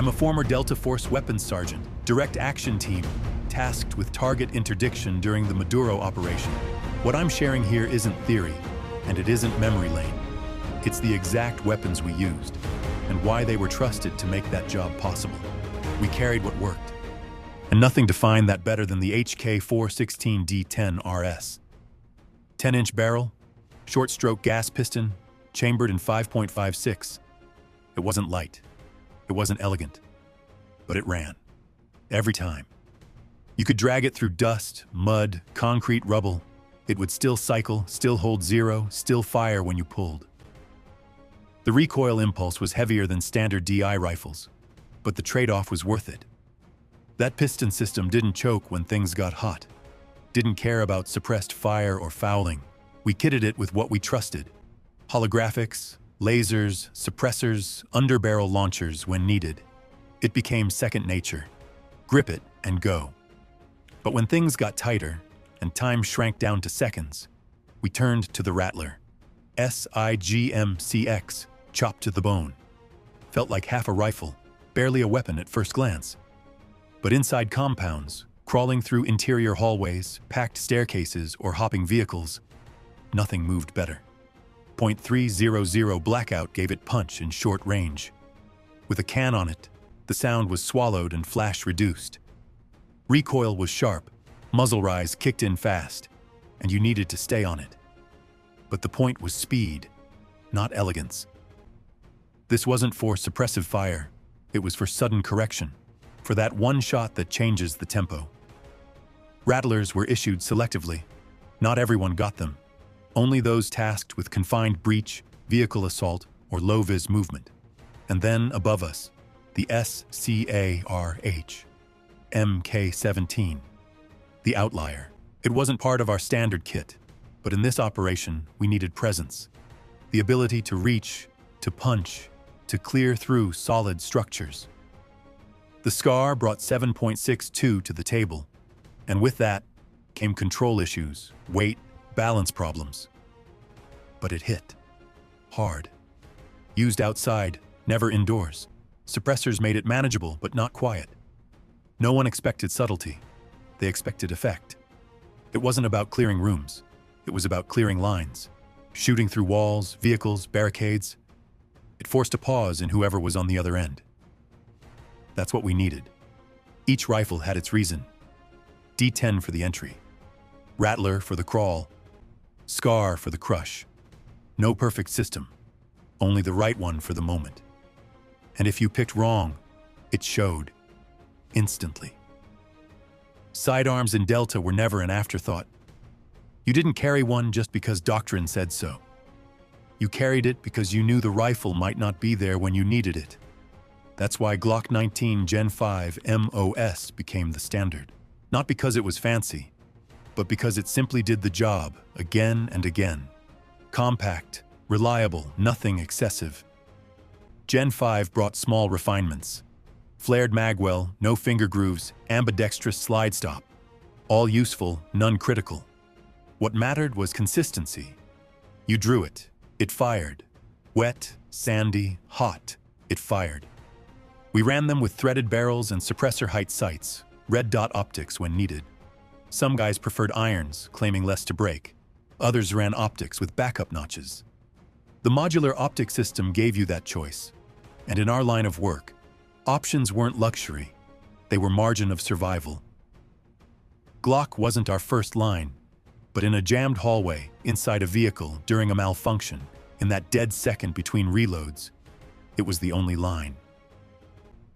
I'm a former Delta Force weapons sergeant, direct action team, tasked with target interdiction during the Maduro operation. What I'm sharing here isn't theory, and it isn't memory lane. It's the exact weapons we used, and why they were trusted to make that job possible. We carried what worked, and nothing defined that better than the HK416 D10RS. 10-inch barrel, short-stroke gas piston, chambered in 5.56. It wasn't light. It wasn't elegant. But it ran. Every time. You could drag it through dust, mud, concrete rubble. It would still cycle, still hold zero, still fire when you pulled. The recoil impulse was heavier than standard DI rifles, but the trade-off was worth it. That piston system didn't choke when things got hot. Didn't care about suppressed fire or fouling. We kitted it with what we trusted. Holographics, lasers, suppressors, underbarrel launchers when needed. It became second nature. Grip it and go. But when things got tighter and time shrank down to seconds, we turned to the Rattler. SIG MCX, chopped to the bone. Felt like half a rifle, barely a weapon at first glance. But inside compounds, crawling through interior hallways, packed staircases, or hopping vehicles, nothing moved better. .300 blackout gave it punch in short range. With a can on it, the sound was swallowed and flash reduced. Recoil was sharp, muzzle rise kicked in fast, and you needed to stay on it. But the point was speed, not elegance. This wasn't for suppressive fire, it was for sudden correction, for that one shot that changes the tempo. Rattlers were issued selectively. Not everyone got them. Only those tasked with confined breach, vehicle assault, or low-vis movement. And then, above us, the SIG MK13, the outlier. It wasn't part of our standard kit, but in this operation, we needed presence. The ability to reach, to punch, to clear through solid structures. The SCAR brought 7.62 to the table, and with that came control issues, weight, balance problems. But it hit. Hard. Used outside, never indoors. Suppressors made it manageable, but not quiet. No one expected subtlety. They expected effect. It wasn't about clearing rooms. It was about clearing lines. Shooting through walls, vehicles, barricades. It forced a pause in whoever was on the other end. That's what we needed. Each rifle had its reason. D10 for the entry. Rattler for the crawl. SCAR for the crush. No perfect system, only the right one for the moment. And if you picked wrong, it showed. Instantly. Sidearms and Delta were never an afterthought. You didn't carry one just because doctrine said so. You carried it because you knew the rifle might not be there when you needed it. That's why Glock 19 Gen5 MOS became the standard. Not because it was fancy, but because it simply did the job again and again. Compact, reliable, nothing excessive. Gen5 brought small refinements. Flared magwell, no finger grooves, ambidextrous slide stop. All useful, none critical. What mattered was consistency. You drew it. It fired. Wet, sandy, hot. It fired. We ran them with threaded barrels and suppressor height sights, red dot optics when needed. Some guys preferred irons, claiming less to break. Others ran optics with backup notches. The modular optic system gave you that choice. And in our line of work, options weren't luxury. They were margin of survival. Glock wasn't our first line, but in a jammed hallway, inside a vehicle, during a malfunction, in that dead second between reloads, it was the only line.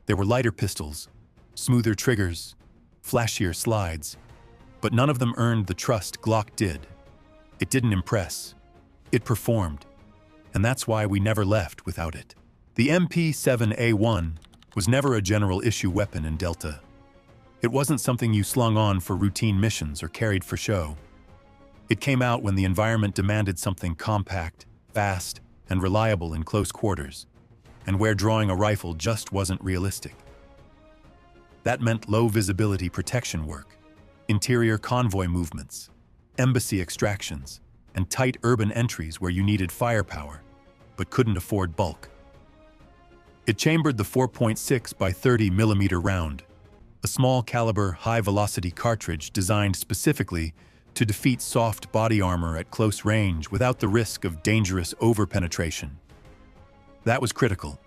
There were lighter pistols, smoother triggers, flashier slides, but none of them earned the trust Glock did. It didn't impress. It performed. And that's why we never left without it. The MP7A1 was never a general issue weapon in Delta. It wasn't something you slung on for routine missions or carried for show. It came out when the environment demanded something compact, fast, and reliable in close quarters, and where drawing a rifle just wasn't realistic. That meant low visibility protection work, interior convoy movements, embassy extractions, and tight urban entries where you needed firepower, but couldn't afford bulk. It chambered the 4.6 by 30 millimeter round, a small caliber, high-velocity cartridge designed specifically to defeat soft body armor at close range without the risk of dangerous over-penetration. That was critical.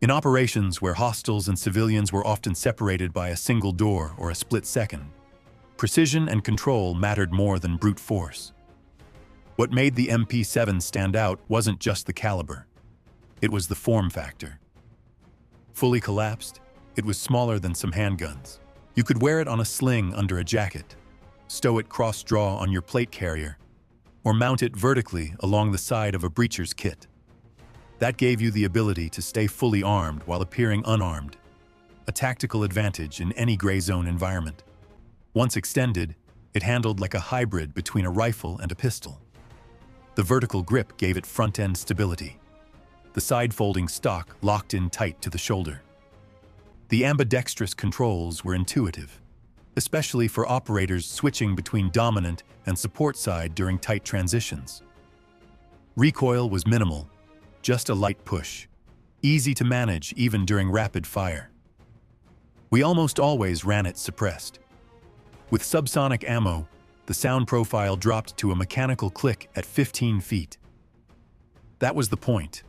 In operations where hostiles and civilians were often separated by a single door or a split second, precision and control mattered more than brute force. What made the MP7 stand out wasn't just the caliber. It was the form factor. Fully collapsed, it was smaller than some handguns. You could wear it on a sling under a jacket, stow it cross-draw on your plate carrier, or mount it vertically along the side of a breacher's kit. That gave you the ability to stay fully armed while appearing unarmed, a tactical advantage in any gray zone environment. Once extended, it handled like a hybrid between a rifle and a pistol. The vertical grip gave it front-end stability. The side-folding stock locked in tight to the shoulder. The ambidextrous controls were intuitive, especially for operators switching between dominant and support side during tight transitions. Recoil was minimal, just a light push, easy to manage even during rapid fire. We almost always ran it suppressed. With subsonic ammo, the sound profile dropped to a mechanical click at 15 feet. That was the point.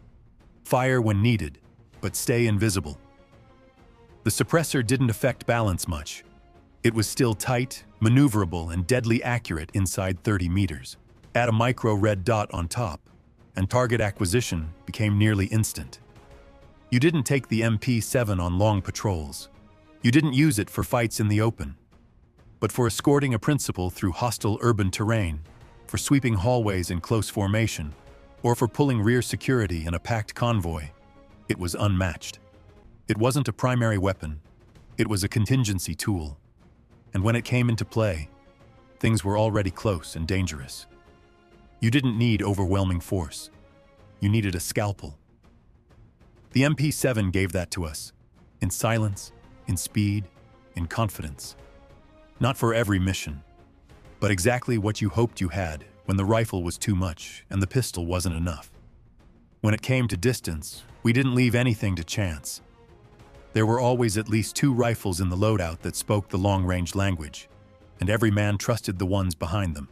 Fire when needed, but stay invisible. The suppressor didn't affect balance much. It was still tight, maneuverable, and deadly accurate inside 30 meters. Add a micro red dot on top, and target acquisition became nearly instant. You didn't take the MP7 on long patrols. You didn't use it for fights in the open, but for escorting a principal through hostile urban terrain, for sweeping hallways in close formation, or for pulling rear security in a packed convoy. It was unmatched. It wasn't a primary weapon, it was a contingency tool. And when it came into play, things were already close and dangerous. You didn't need overwhelming force. You needed a scalpel. The MP7 gave that to us, in silence, in speed, in confidence. Not for every mission, but exactly what you hoped you had when the rifle was too much and the pistol wasn't enough. When it came to distance, we didn't leave anything to chance. There were always at least 2 rifles in the loadout that spoke the long-range language, and every man trusted the ones behind them.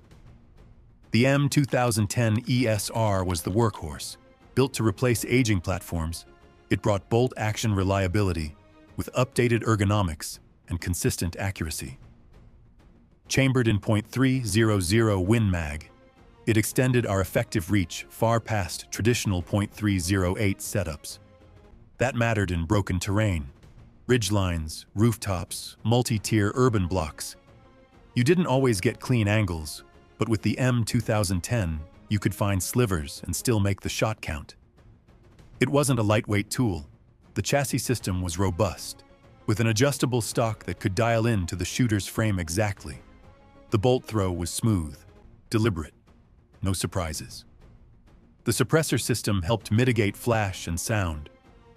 The M2010 ESR was the workhorse. Built to replace aging platforms, it brought bolt-action reliability with updated ergonomics and consistent accuracy. Chambered in .300 Win Mag, it extended our effective reach far past traditional .308 setups. That mattered in broken terrain, ridgelines, rooftops, multi-tier urban blocks. You didn't always get clean angles, but with the M2010, you could find slivers and still make the shot count. It wasn't a lightweight tool. The chassis system was robust, with an adjustable stock that could dial in to the shooter's frame exactly. The bolt throw was smooth, deliberate, no surprises. The suppressor system helped mitigate flash and sound,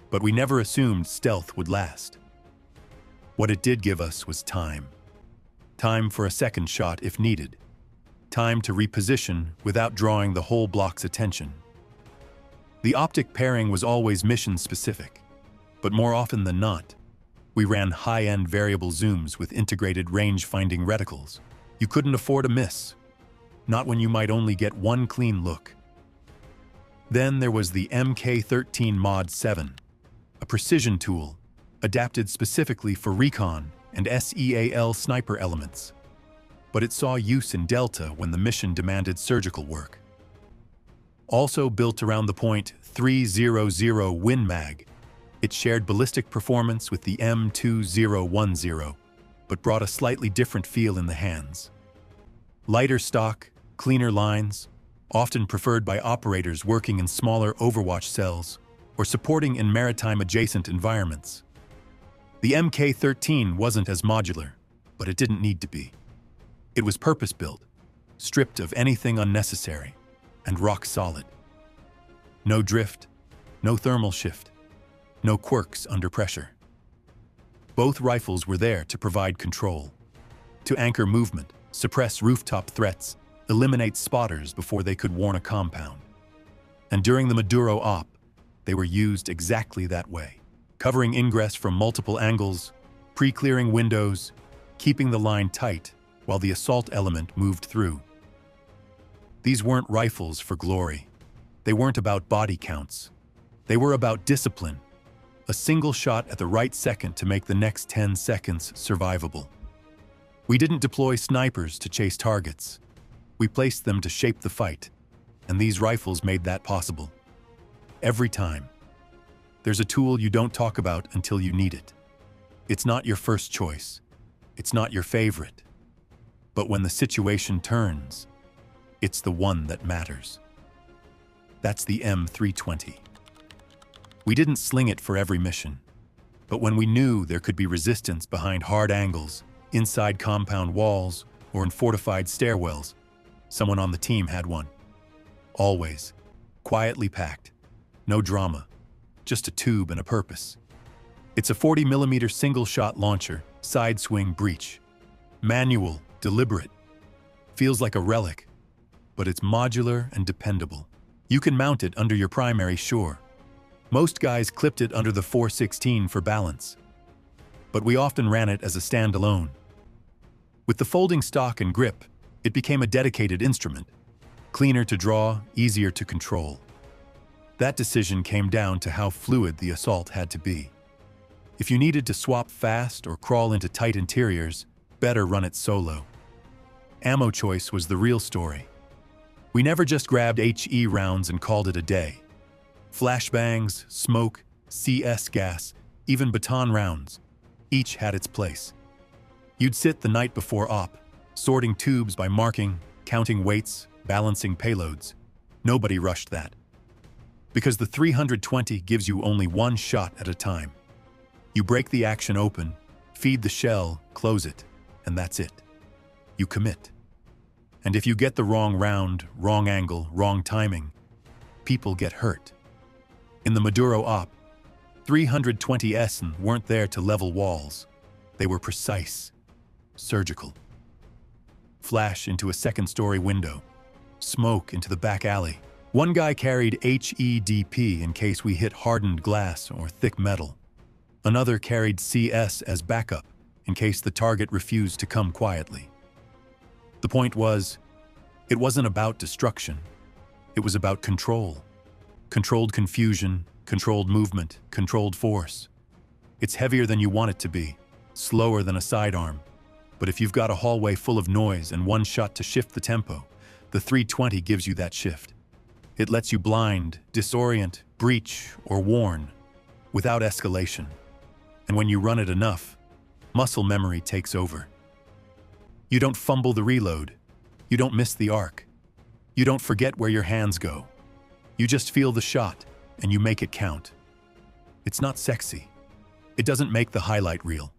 but we never assumed stealth would last. What it did give us was time. Time for a second shot if needed. Time to reposition without drawing the whole block's attention. The optic pairing was always mission-specific, but more often than not, we ran high-end variable zooms with integrated range-finding reticles. You couldn't afford a miss, not when you might only get one clean look. Then there was the MK13 Mod 7, a precision tool adapted specifically for recon and SEAL sniper elements. But it saw use in Delta when the mission demanded surgical work. Also built around the .300 Win Mag, it shared ballistic performance with the M2010, but brought a slightly different feel in the hands. Lighter stock, cleaner lines, often preferred by operators working in smaller overwatch cells or supporting in maritime-adjacent environments. The MK13 wasn't as modular, but it didn't need to be. It was purpose-built, stripped of anything unnecessary, and rock solid. No drift, no thermal shift, no quirks under pressure. Both rifles were there to provide control, to anchor movement, suppress rooftop threats, eliminate spotters before they could warn a compound. And during the Maduro op, They were used exactly that way, covering ingress from multiple angles, pre-clearing windows, keeping the line tight while the assault element moved through. These weren't rifles for glory. They weren't about body counts. They were about discipline, a single shot at the right second to make the next 10 seconds survivable. We didn't deploy snipers to chase targets. We placed them to shape the fight, and these rifles made that possible. Every time. There's a tool you don't talk about until you need it. It's not your first choice. It's not your favorite. But when the situation turns, it's the one that matters. That's the M320. We didn't sling it for every mission, but when we knew there could be resistance behind hard angles, inside compound walls, or in fortified stairwells, someone on the team had one. Always. Quietly packed. No drama. Just a tube and a purpose. It's a 40mm single-shot launcher, side swing breech. Manual, deliberate. Feels like a relic, but it's modular and dependable. You can mount it under your primary, sure. Most guys clipped it under the 416 for balance, but we often ran it as a standalone. With the folding stock and grip, it became a dedicated instrument. Cleaner to draw, easier to control. That decision came down to how fluid the assault had to be. If you needed to swap fast or crawl into tight interiors, better run it solo. Ammo choice was the real story. We never just grabbed HE rounds and called it a day. Flashbangs, smoke, CS gas, even baton rounds. Each had its place. You'd sit the night before op, sorting tubes by marking, counting weights, balancing payloads. Nobody rushed that. Because the 320 gives you only one shot at a time. You break the action open, feed the shell, close it, and that's it. You commit. And if you get the wrong round, wrong angle, wrong timing, people get hurt. In the Maduro op, 320s weren't there to level walls. They were precise, surgical. Flash into a second-story window. Smoke into the back alley. One guy carried HEDP in case we hit hardened glass or thick metal. Another carried CS as backup in case the target refused to come quietly. The point was, it wasn't about destruction. It was about control. Controlled confusion, controlled movement, controlled force. It's heavier than you want it to be, slower than a sidearm. But if you've got a hallway full of noise and one shot to shift the tempo, the 320 gives you that shift. It lets you blind, disorient, breach, or warn without escalation. And when you run it enough, muscle memory takes over. You don't fumble the reload. You don't miss the arc. You don't forget where your hands go. You just feel the shot, and you make it count. It's not sexy. It doesn't make the highlight reel.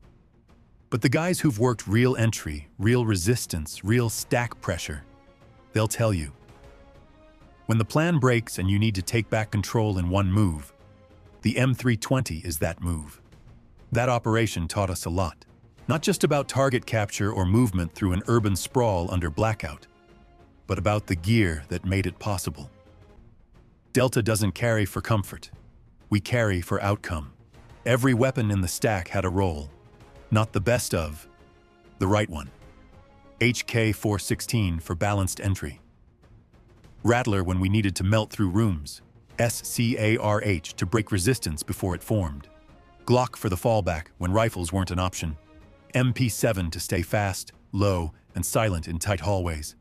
But the guys who've worked real entry, real resistance, real stack pressure, they'll tell you. When the plan breaks and you need to take back control in one move, the M320 is that move. That operation taught us a lot. Not just about target capture or movement through an urban sprawl under blackout, but about the gear that made it possible. Delta doesn't carry for comfort. We carry for outcome. Every weapon in the stack had a role. Not the best of, the right one. HK416 for balanced entry. Rattler when we needed to melt through rooms. SCARH to break resistance before it formed. Glock for the fallback when rifles weren't an option. MP7 to stay fast, low, and silent in tight hallways.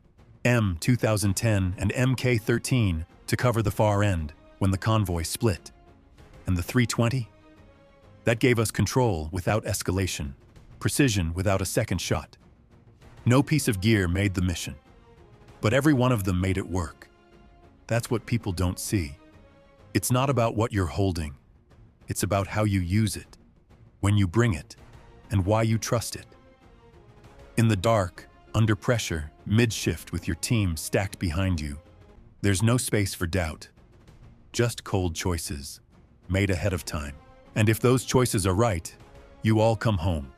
M2010 and MK13 to cover the far end when the convoy split. And the 320? That gave us control without escalation, precision without a second shot. No piece of gear made the mission, but every one of them made it work. That's what people don't see. It's not about what you're holding. It's about how you use it, when you bring it, and why you trust it. In the dark, under pressure, mid-shift with your team stacked behind you, there's no space for doubt. Just cold choices, made ahead of time. And if those choices are right, you all come home.